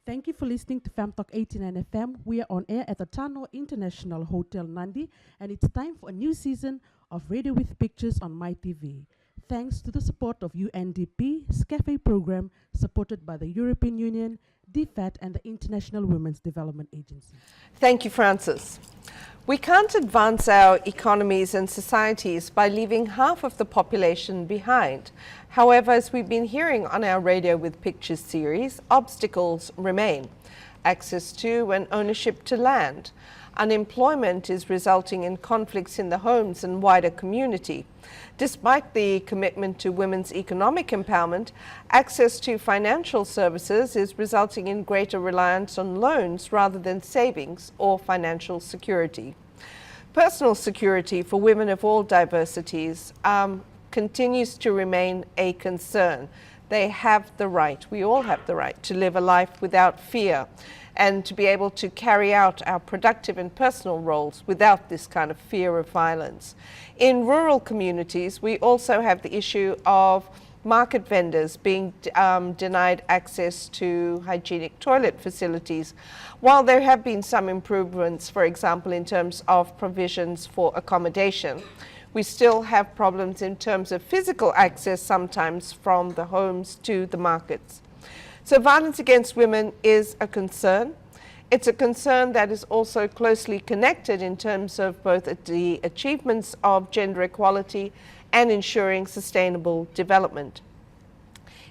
Thank you for listening to Fem Talk 89 FM. We are on air at the Tano International Hotel Nadi, and it's time for a new season of Radio with Pictures on MyTV. Thanks to the support of UNDP, SCAFE program supported by the European Union, DFAT, and the International Women's Development Agency. Thank you, Francis. We can't advance our economies and societies by leaving half of the population behind. However, as we've been hearing on our Radio with Pictures series, obstacles remain. Access to and ownership to land. Unemployment is resulting in conflicts in the homes and wider community. Despite the commitment to women's economic empowerment, access to financial services is resulting in greater reliance on loans rather than savings or financial security. Personal security for women of all diversities continues to remain a concern. They have the right, we all have the right, to live a life without fear and to be able to carry out our productive and personal roles without this kind of fear of violence. In rural communities, we also have the issue of market vendors being denied access to hygienic toilet facilities. While there have been some improvements, for example, in terms of provisions for accommodation, we still have problems in terms of physical access sometimes from the homes to the markets. So violence against women is a concern. It's a concern that is also closely connected in terms of both the achievements of gender equality and ensuring sustainable development.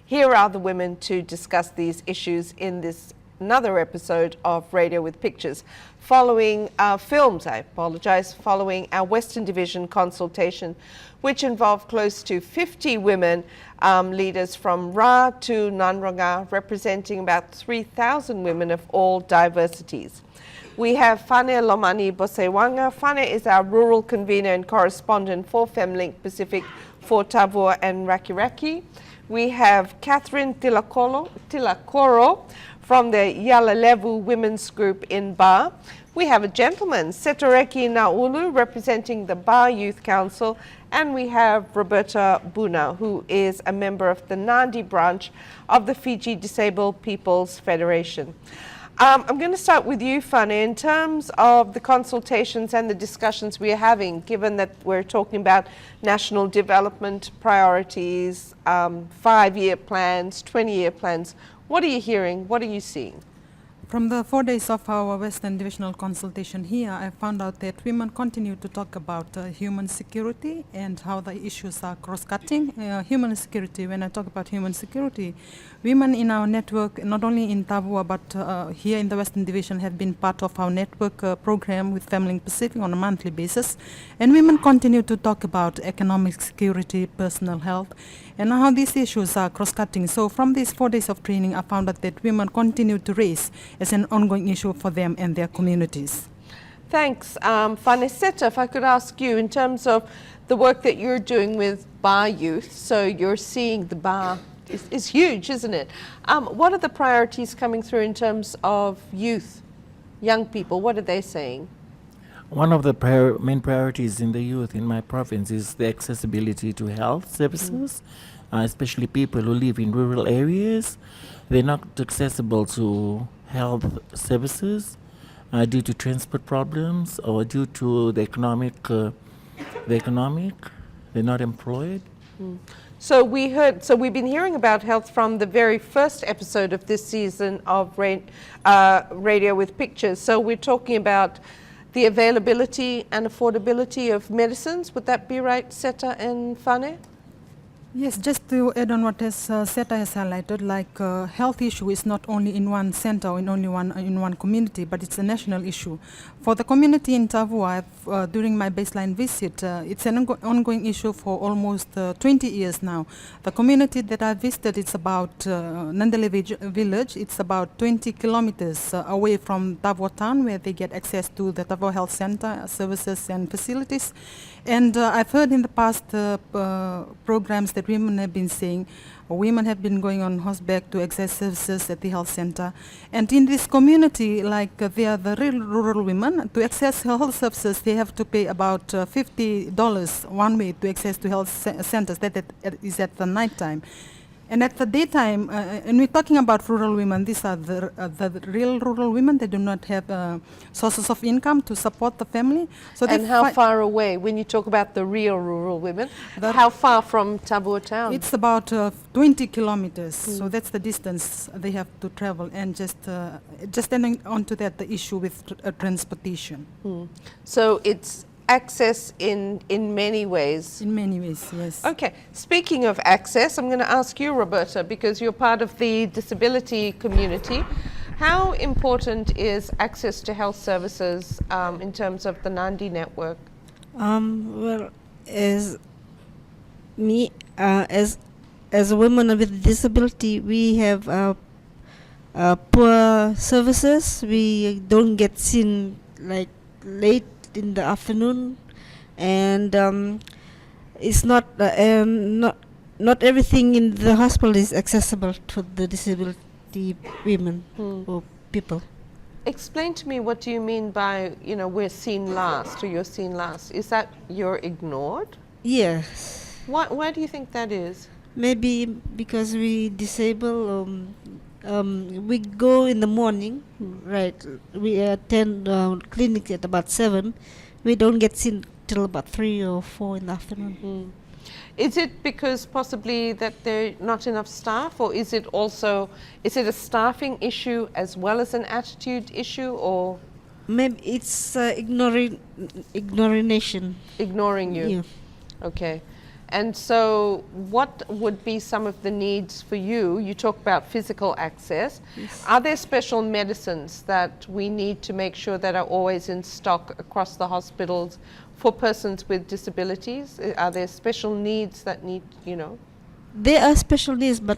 Here are the women to discuss these issues in this another episode of Radio with Pictures. Following our following our Western Division consultation, which involved close to 50 women leaders from Ra to Nanronga, representing about 3,000 women of all diversities. We have Fane Lomani Bosewanga. Fane is our rural convener and correspondent for FemLink Pacific for Tavua and Rakiraki. We have Catherine Tilakoro from the Yalalevu Women's Group in Ba. We have a gentleman, Setoreki Naulu, representing the Ba Youth Council, and we have Roberta Buna, who is a member of the Nadi branch of the Fiji Disabled People's Federation. I'm going to start with you, Fane. In terms of the consultations and the discussions we are having, given that we're talking about national development priorities, 5-year plans, 20-year plans, what are you hearing? What are you seeing? From the 4 days of our Western Divisional consultation here, I found out that women continue to talk about human security and how the issues are cross-cutting. Human security, when I talk about human security, women in our network, not only in Tavua, but here in the Western Division have been part of our network program with FemLink Pacific on a monthly basis. And women continue to talk about economic security, personal health, and how these issues are cross-cutting. So from these 4 days of training, I found out that women continue to raise as an ongoing issue for them and their communities. Thanks. Fanesetta, if I could ask you, in terms of the work that you're doing with Ba Youth, so you're seeing the Ba is huge, isn't it? What are the priorities coming through in terms of youth, young people? What are they saying? One of the main priorities in the youth in my province is the accessibility to health services, especially people who live in rural areas. They're not accessible to health services due to transport problems or due to the economic, they're not employed. So we've been hearing about health from the very first episode of this season of Radio with Pictures. So we're talking about the availability and affordability of medicines. Would that be right, Seta and Fane? Yes, just to add on what Seta has highlighted, like health issue is not only in one center or in one community, but it's a national issue. For the community in Tavua, during my baseline visit, it's an ongoing issue for almost 20 years now. The community that I visited, it's about Nandale village. It's about 20 kilometers away from Tavua town, where they get access to the Tavua Health Center services and facilities. And I've heard in the past programs that women have been saying, women have been going on horseback to access services at the health center. And in this community, like they are the real rural women, to access health services, they have to pay about $50 one way to access to health centers. That is at the night time. And at the daytime, and we're talking about rural women, these are the real rural women. They do not have sources of income to support the family. So And how far away, when you talk about the real rural women, how far from Tavua town? It's about 20 kilometers. So that's the distance they have to travel. And just adding on to that, the issue with transportation. So it's access in many ways. In many ways, yes. Okay, speaking of access, I'm going to ask you, Roberta, because you're part of the disability community. How important is access to health services in terms of the Nadi network? Well, as me, as a woman with disability, we have poor services. We don't get seen like late in the afternoon, and it's not everything in the hospital is accessible to the disability women or people. Explain to me, what do you mean by, we're seen last, or you're seen last? Is that you're ignored? Yes. Why do you think that is? Maybe because we disabled. We go in the morning, right? We attend clinic at about 7. We don't get seen till about 3 or 4 in the afternoon. Is it because possibly that there are not enough staff, or is it a staffing issue as well as an attitude issue, or? Maybe it's ignoring you. Yeah. Okay. And so what would be some of the needs for you? You talk about physical access. Yes. Are there special medicines that we need to make sure that are always in stock across the hospitals for persons with disabilities? Are there special needs that need, There are special needs, but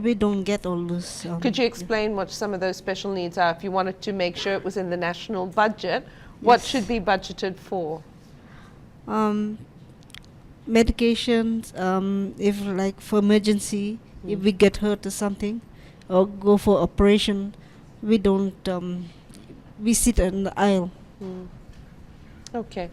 we don't get all those. Could you explain what some of those special needs are? If you wanted to make sure it was in the national budget, what should be budgeted for? Medications, if like for emergency, if we get hurt or something, or go for operation, we don't, we sit in the aisle. Okay,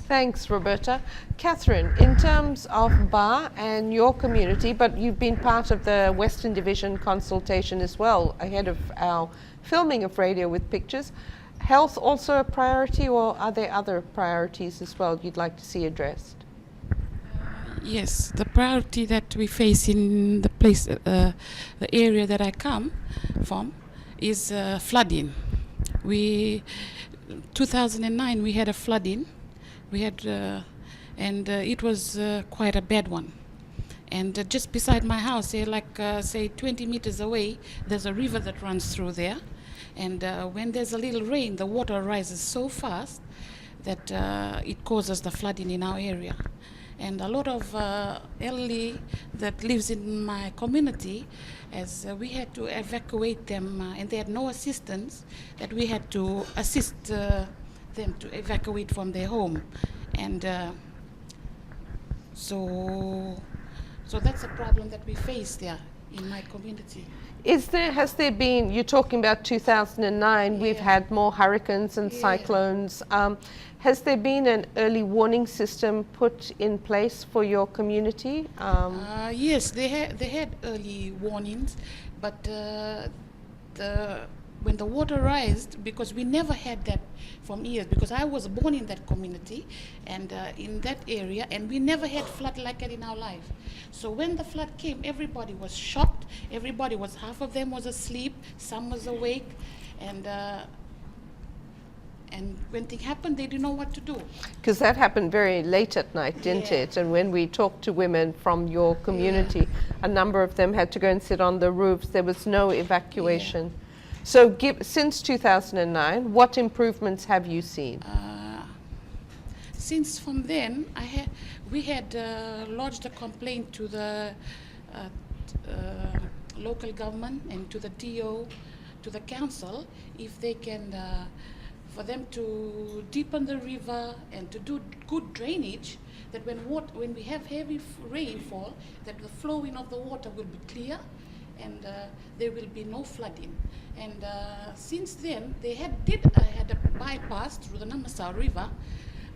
thanks, Roberta. Catherine, in terms of BAR and your community, but you've been part of the Western Division consultation as well, ahead of our filming of Radio with Pictures. Health also a priority, or are there other priorities as well you'd like to see addressed? Yes, the priority that we face in the place, the area that I come from, is flooding. 2009 we had a flooding. We had, and it was quite a bad one. And just beside my house, say 20 meters away, there's a river that runs through there. And when there's a little rain, the water rises so fast that it causes the flooding in our area. And a lot of elderly that lives in my community, as we had to evacuate them, and they had no assistance, that we had to assist them to evacuate from their home. And so that's a problem that we face there in my community. Has there been, you're talking about 2009, we've had more hurricanes and cyclones. Has there been an early warning system put in place for your community? Yes, they had early warnings, but when the water rised, because we never had that from years, because I was born in that community and in that area, and we never had flood like that in our life. So when the flood came, everybody was shocked. Half of them was asleep, some was awake, and when things happened, they didn't know what to do. Because that happened very late at night, didn't it? And when we talked to women from your community, a number of them had to go and sit on the roofs. There was no evacuation. So since 2009, what improvements have you seen? Since from then, we had lodged a complaint to the local government and to the DO, to the council, if they can, for them to deepen the river and to do good drainage, that when we have heavy rainfall, that the flowing of the water will be clear and there will be no flooding. And since then, they had a bypass through the Namasau River,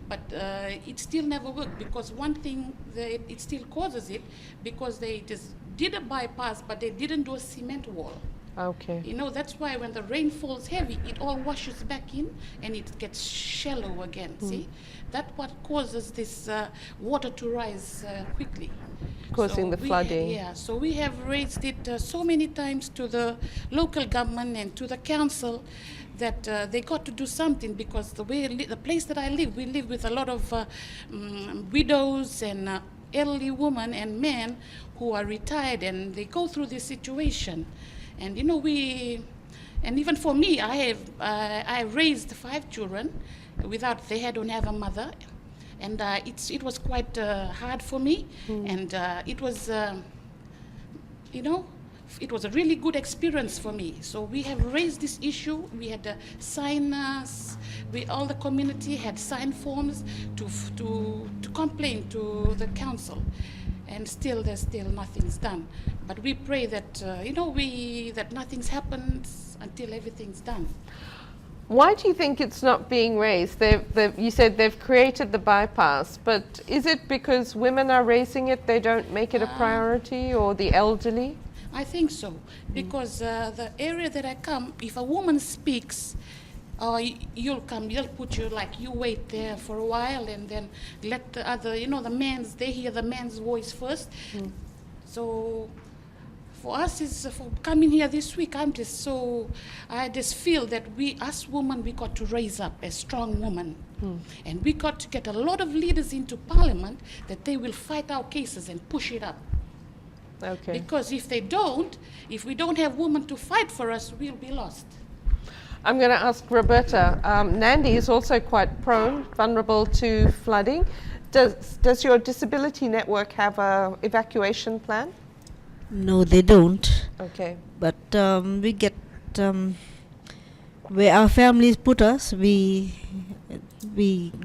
but it still never worked, because one thing, it still causes it, because it is did a bypass, but they didn't do a cement wall. Okay. You know, that's why when the rain falls heavy, it all washes back in and it gets shallow again, see? That's what causes this water to rise quickly. Causing the flooding. Yeah, so we have raised it so many times to the local government and to the council that they got to do something, because the place that I live, we live with a lot of widows and elderly women and men who are retired, and they go through this situation. And you know, and even for me, I raised 5 children they don't have a mother, and it was quite hard for me, and it was, you know, it was a really good experience for me. So we have raised this issue. We had all the community had signed forms to complain to the council. And there's still nothing's done. But we pray that, you know, that nothing's happened until everything's done. Why do you think it's not being raised? You said they've created the bypass, but is it because women are raising it, they don't make it a priority, or the elderly? I think so, because the area that I come, if a woman speaks, they'll put you, like, you wait there for a while and then let the other, you know, they hear the man's voice first. So for us, for coming here this week, I just feel that us women, we got to raise up as strong women. And we got to get a lot of leaders into parliament that they will fight our cases and push it up. Okay. Because if we don't have women to fight for us, we'll be lost. I'm going to ask Roberta. Nadi is also quite vulnerable to flooding. Does your disability network have a evacuation plan? No, they don't. Okay. But we get where our families put us, we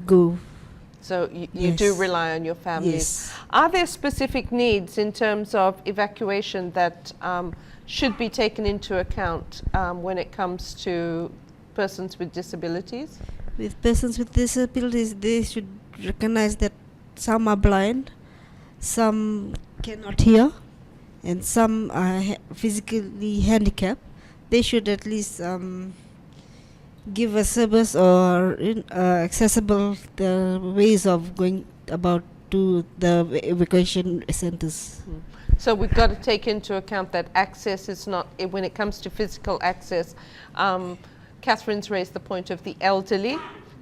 go. So you Yes. do rely on your families. Yes. Are there specific needs in terms of evacuation that should be taken into account when it comes to persons with disabilities? With persons with disabilities, they should recognize that some are blind, some cannot hear, and some are physically handicapped. They should at least give a service or accessible the ways of going about to the evacuation centers. So we've got to take into account that access is not, when it comes to physical access, Catherine's raised the point of the elderly,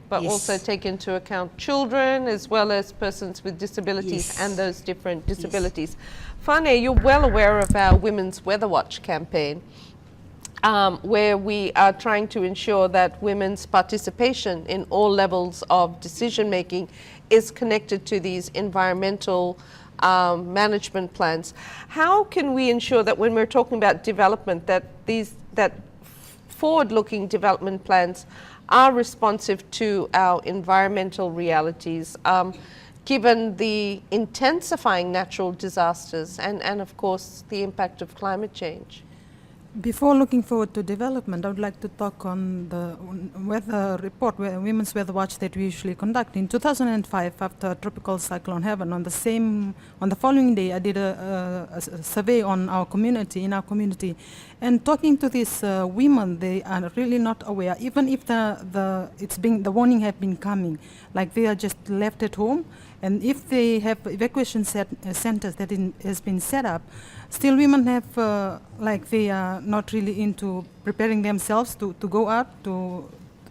but Yes. also take into account children as well as persons with disabilities Yes. and those different disabilities. Fane, you're well aware of our Women's Weather Watch campaign, where we are trying to ensure that women's participation in all levels of decision making is connected to these environmental management plans. How can we ensure that when we're talking about development, that forward-looking development plans are responsive to our environmental realities, given the intensifying natural disasters and of course the impact of climate change? Before looking forward to development, I would like to talk on the weather report, Women's Weather Watch that we usually conduct. In 2005, after Tropical Cyclone Heaven, on the following day, I did a survey on our community, and talking to these women, they are really not aware, even if the warning have been coming, like they are just left at home, and if they have evacuation centers that has been set up, still women have, like they are not really into preparing themselves to go out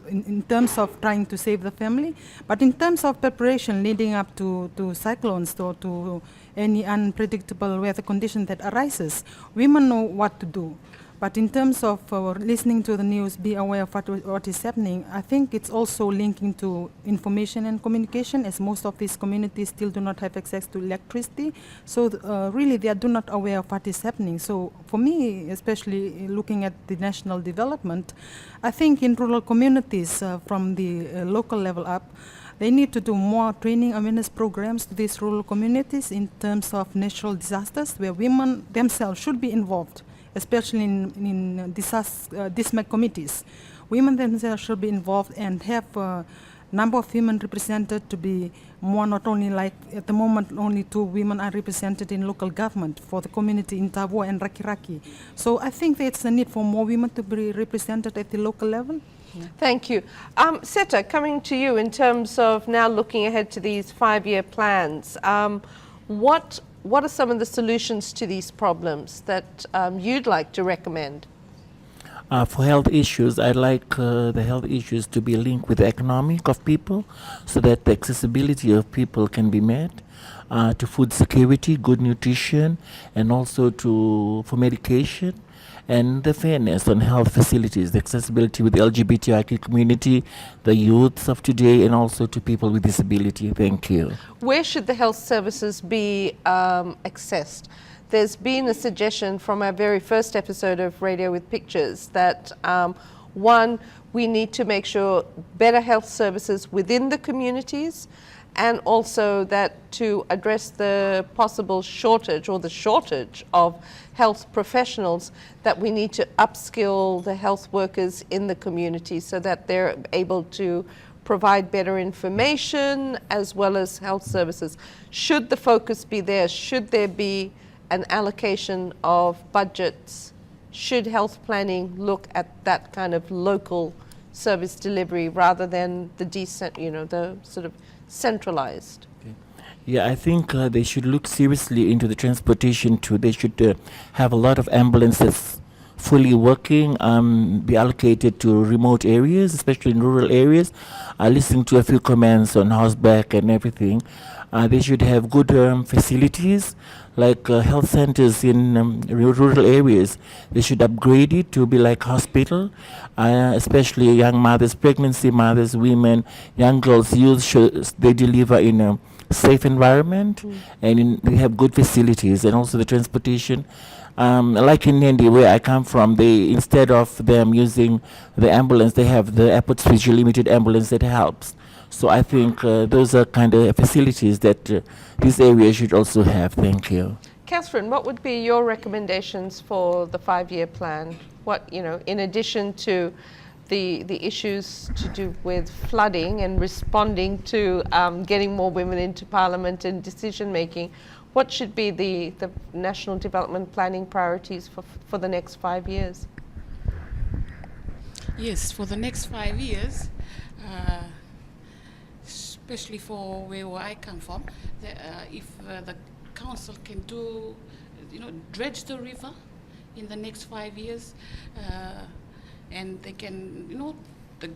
in terms of trying to save the family, but in terms of preparation leading up to cyclones or to any unpredictable weather condition that arises, women know what to do. But in terms of listening to the news, be aware of what is happening, I think it's also linking to information and communication, as most of these communities still do not have access to electricity. So really they are not aware of what is happening. So for me, especially looking at the national development, I think in rural communities from the local level up, they need to do more training awareness programs to these rural communities in terms of natural disasters, where women themselves should be involved, especially in DISMAC committees. Women themselves should be involved and have number of women represented to be more, not only like at the moment only 2 women are represented in local government for the community in Tavua and Rakiraki. So I think there's a need for more women to be represented at the local level. Thank you. Seta, coming to you in terms of now looking ahead to these 5-year plans, what are some of the solutions to these problems that you'd like to recommend? For health issues, I'd like the health issues to be linked with the economic of people so that the accessibility of people can be met, to food security, good nutrition, and also for medication, and the fairness on health facilities, the accessibility with the LGBTIQ community, the youths of today, and also to people with disability. Thank you. Where should the health services be accessed? There's been a suggestion from our very first episode of Radio with Pictures that, one, we need to make sure better health services within the communities, and also that to address the possible shortage or the shortage of health professionals, that we need to upskill the health workers in the community so that they're able to provide better information as well as health services. Should the focus be there? Should there be an allocation of budgets? Should health planning look at that kind of local service delivery rather than the sort of centralized? Yeah, I think they should look seriously into the transportation too. They should have a lot of ambulances fully working, be allocated to remote areas, especially in rural areas. Listening to a few comments on horseback and everything. They should have good facilities like health centers in rural areas. They should upgrade it to be like hospital, especially young mothers, pregnancy mothers, women, young girls, youth. They deliver in a safe environment, and they have good facilities, and also the transportation. Like in Nadi, where I come from, they, instead of them using the ambulance, they have the airport special limited ambulance that helps. So I think those are kind of facilities that this area should also have. Thank you. Catherine, what would be your recommendations for the 5-year plan? What, in addition to the issues to do with flooding and responding to getting more women into parliament and decision making, what should be the national development planning priorities for the next 5 years? Yes, for the next 5 years, especially for where I come from, if the council can do, dredge the river in the next 5 years, and they can, the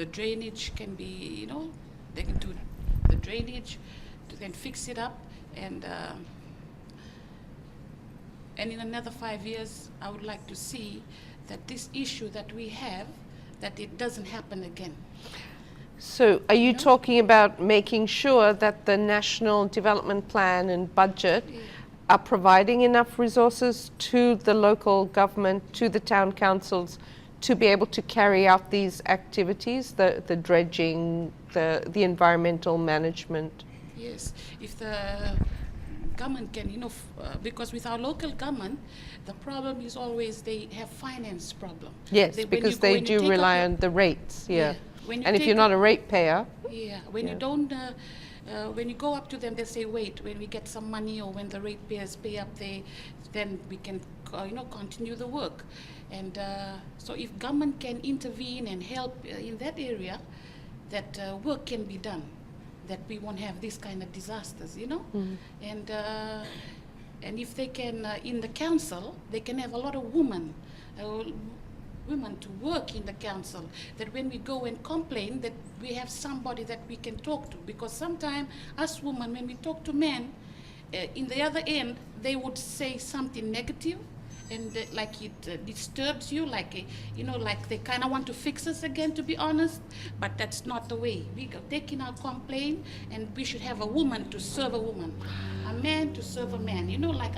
drainage can be, they can do the drainage, to then fix it up, and in another 5 years, I would like to see that this issue that we have, that it doesn't happen again. So are you talking about making sure that the national development plan and budget are providing enough resources to the local government, to the town councils, to be able to carry out these activities, the dredging, the environmental management? Yes, if the government can, because with our local government, the problem is always they have finance problem. Yes, because they do rely on the rates, yeah. And if you're not a ratepayer. Yeah, when you don't, when you go up to them, they say, wait, when we get some money or when the ratepayers pay up, then we can, continue the work. And so if government can intervene and help in that area, that work can be done, that we won't have this kind of disasters, And if they can, in the council, they can have a lot of women to work in the council, that when we go and complain, that we have somebody that we can talk to, because sometimes us women, when we talk to men, in the other end, they would say something negative, and like it disturbs you, like like they kind of want to fix us again, to be honest, but that's not the way. We go taking our complaint, and we should have a woman to serve a woman, a man to serve a man, like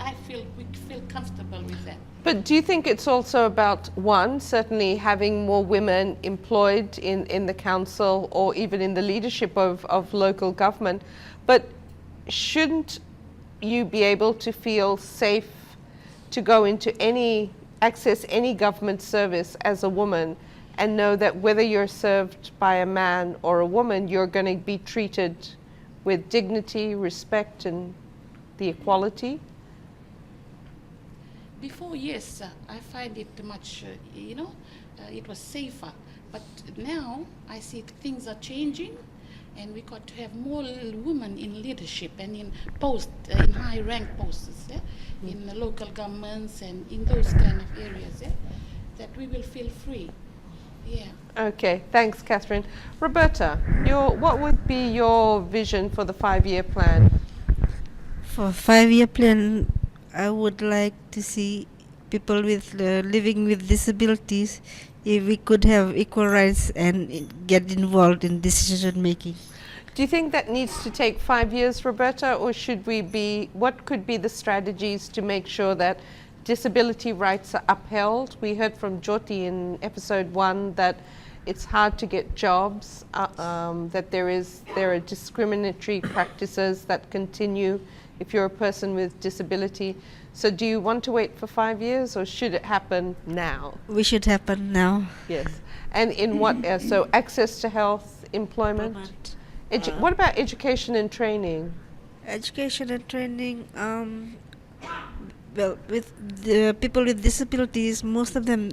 we feel comfortable with that. But do you think it's also about, one, certainly having more women employed in the council or even in the leadership of local government, but shouldn't you be able to feel safe to go into access any government service as a woman and know that whether you're served by a man or a woman, you're going to be treated with dignity, respect, and the equality? Before, yes, I find it much, it was safer. But now I see things are changing, and we got to have more women in leadership and in in high rank posts, in the local governments and in those kind of areas, that we will feel free. Yeah. Okay, thanks, Catherine. Roberta, what would be your vision for the 5-year plan? For 5-year plan, I would like to see people with living with disabilities, if we could have equal rights and get involved in decision making. Do you think that needs to take 5 years, Roberta, or what could be the strategies to make sure that disability rights are upheld? We heard from Jyoti in episode 1 that it's hard to get jobs, that there are discriminatory practices that continue if you're a person with disability. So do you want to wait for 5 years, or should it happen now? We should happen now. Yes. And in what, so access to health, employment? What about education and training? Education and training, well, with the people with disabilities, most of them,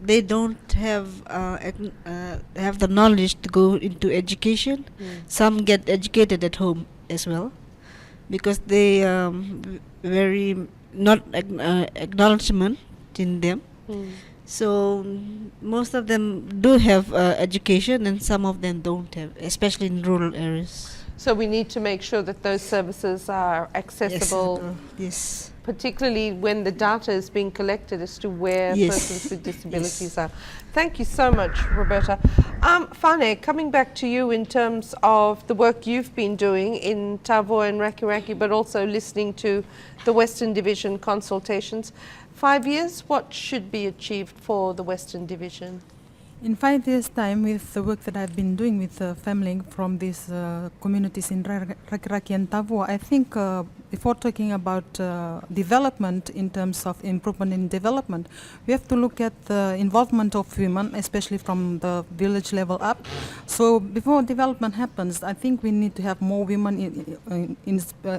they don't have the knowledge to go into education. Some get educated at home as well, because they very not acknowledgement in them. So most of them do have education, and some of them don't have, especially in rural areas. So we need to make sure that those services are accessible. Yes. Particularly when the data is being collected as to where Yes. persons with disabilities are. Thank you so much, Roberta. Fane, coming back to you in terms of the work you've been doing in Tavoa and Rakiraki, but also listening to the Western Division consultations. 5 years, what should be achieved for the Western Division? In 5 years' time, with the work that I've been doing with family from these communities in Rakiraki and Tavoa, I think before talking about development in terms of improvement in development, we have to look at the involvement of women, especially from the village level up. So before development happens, I think we need to have more women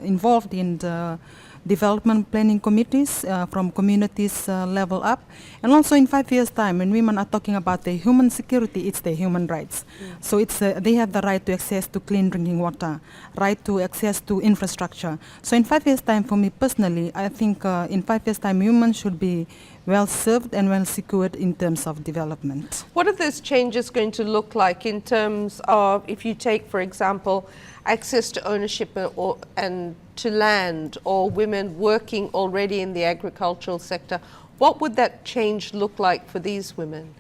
involved in the development planning committees from communities level up. And also in 5 years' time, when women are talking about their human security, it's their human rights. So it's they have the right to access to clean drinking water, right to access to infrastructure. So in 5 years' time, for me personally, I think in 5 years' time, women should be well served and well secured in terms of development. What are those changes going to look like in terms of, if you take, for example, access to ownership and to land, or women working already in the agricultural sector? What would that change look like for these women?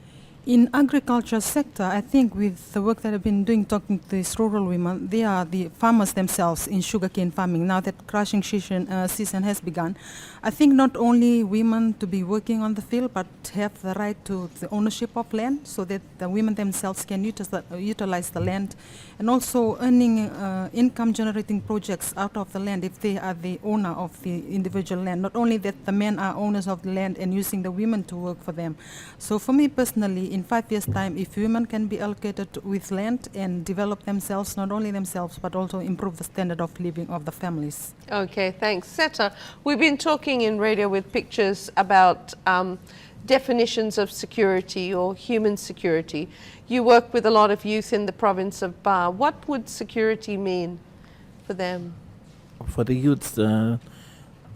In agriculture sector, I think with the work that I've been doing, talking to these rural women, they are the farmers themselves in sugarcane farming. Now that crushing season has begun, I think not only women to be working on the field, but have the right to the ownership of land, so that the women themselves can utilize the land, and also earning income generating projects out of the land if they are the owner of the individual land. Not only that the men are owners of the land and using the women to work for them. So for me personally, in 5 years' time, if women can be allocated with land and develop themselves, not only themselves, but also improve the standard of living of the families. Okay, thanks. Seta, we've been talking in Radio with Pictures about definitions of security or human security. You work with a lot of youth in the province of Ba. What would security mean for them? For the youths,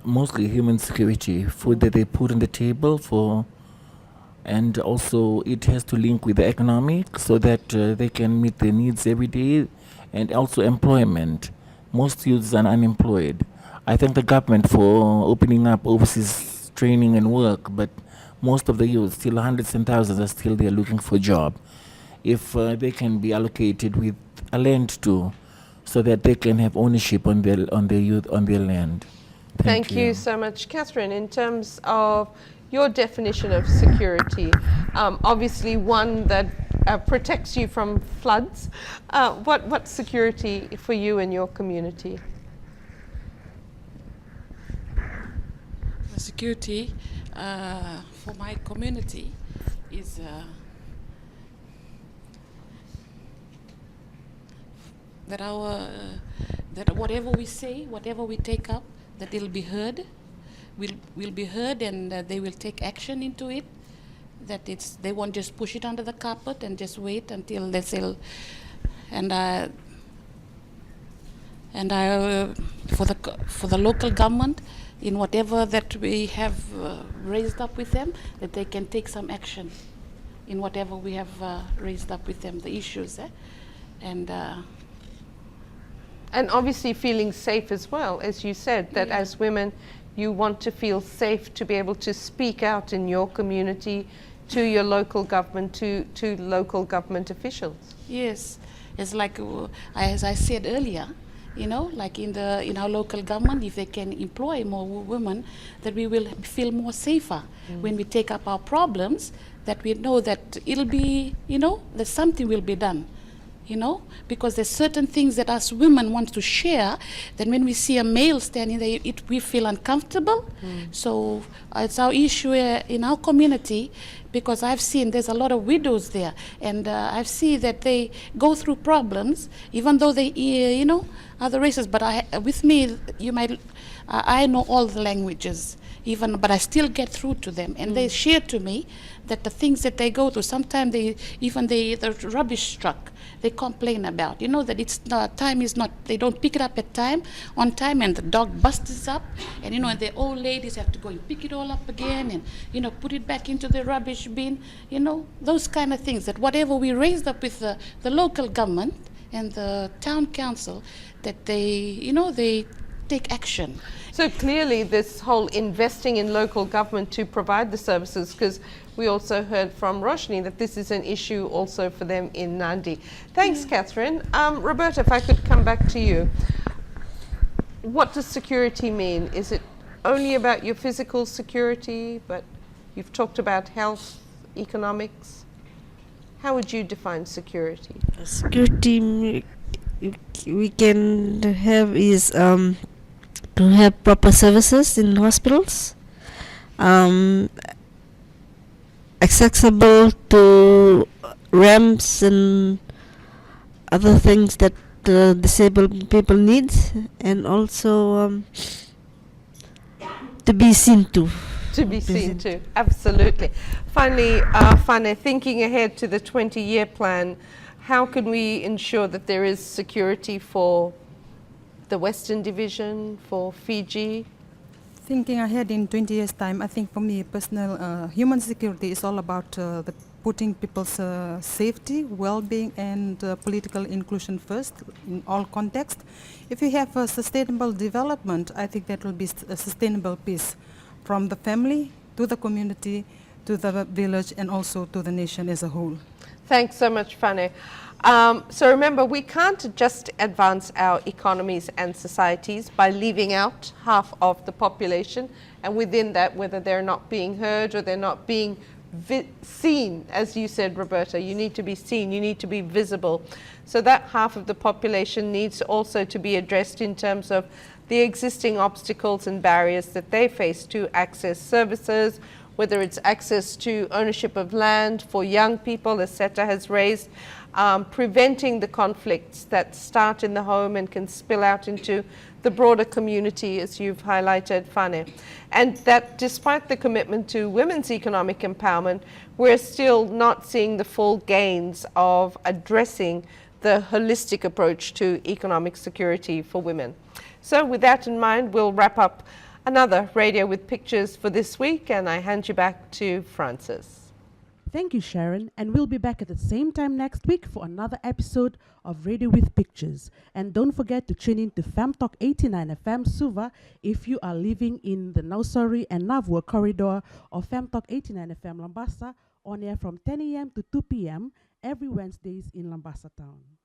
mostly human security, food that they put on the table and also it has to link with the economic so that they can meet their needs every day, and also employment. Most youths are unemployed. I thank the government for opening up overseas training and work, but most of the youth, still hundreds and thousands, are still there looking for a job. If they can be allocated with a land too, so that they can have ownership on their land. Thank you so much. Catherine, in terms of your definition of security, obviously one that protects you from floods. What's security for you and your community? Security for my community is that our that whatever we say, whatever we take up, that it'll be heard, will be heard, and they will take action into it. That they won't just push it under the carpet and just wait until they sell. And for the local government, in whatever that we have raised up with them, that they can take some action in whatever we have raised up with them, the issues, and obviously feeling safe as well, as you said, that as women, you want to feel safe to be able to speak out in your community, to your local government, to local government officials. Yes, it's like as I said earlier, like in our local government, if they can employ more women, that we will feel more safer when we take up our problems. That we know that it'll be, that something will be done. Because there's certain things that us women want to share, then when we see a male standing there, we feel uncomfortable. So it's our issue in our community, because I've seen there's a lot of widows there, and I've seen that they go through problems, even though they, other races. But with me, I know all the languages, but I still get through to them, and they share to me that the things that they go through, sometimes the rubbish truck, they complain about, that it's time is not, they don't pick it up on time, and the dog busts up, and and the old ladies have to go and pick it all up again, and put it back into the rubbish bin, those kind of things. That whatever we raised up with the local government and the town council, that they take action. So clearly this whole investing in local government to provide the services, because we also heard from Roshni that this is an issue also for them in Nadi. Thanks, Catherine. Roberta, if I could come back to you. What does security mean? Is it only about your physical security, but you've talked about health, economics? How would you define security? Security we can have is to have proper services in hospitals, accessible to ramps and other things that disabled people need, and also to be seen to. To be seen to, absolutely. Finally, Fane, thinking ahead to the 20-year plan, how can we ensure that there is security for the Western Division, for Fiji? Thinking ahead in 20 years' time, I think for me, personal human security is all about putting people's safety, well-being, and political inclusion first in all contexts. If we have sustainable development, I think that will be a sustainable peace from the family to the community, to the village, and also to the nation as a whole. Thanks so much, Fane. So remember, we can't just advance our economies and societies by leaving out half of the population, and within that, whether they're not being heard or they're not being seen. As you said, Roberta, you need to be seen, you need to be visible. So that half of the population needs also to be addressed in terms of the existing obstacles and barriers that they face to access services, whether it's access to ownership of land for young people, as SETA has raised, preventing the conflicts that start in the home and can spill out into the broader community, as you've highlighted, Fane. And that despite the commitment to women's economic empowerment, we're still not seeing the full gains of addressing the holistic approach to economic security for women. So with that in mind, we'll wrap up another Radio with Pictures for this week, and I hand you back to Francis. Thank you, Sharon, and we'll be back at the same time next week for another episode of Radio with Pictures. And don't forget to tune in to FemTalk 89 FM Suva if you are living in the Nausori and Navua corridor, or FemTalk 89 FM Lambasa, on air from 10 a.m. to 2 p.m. every Wednesdays in Lambasa town.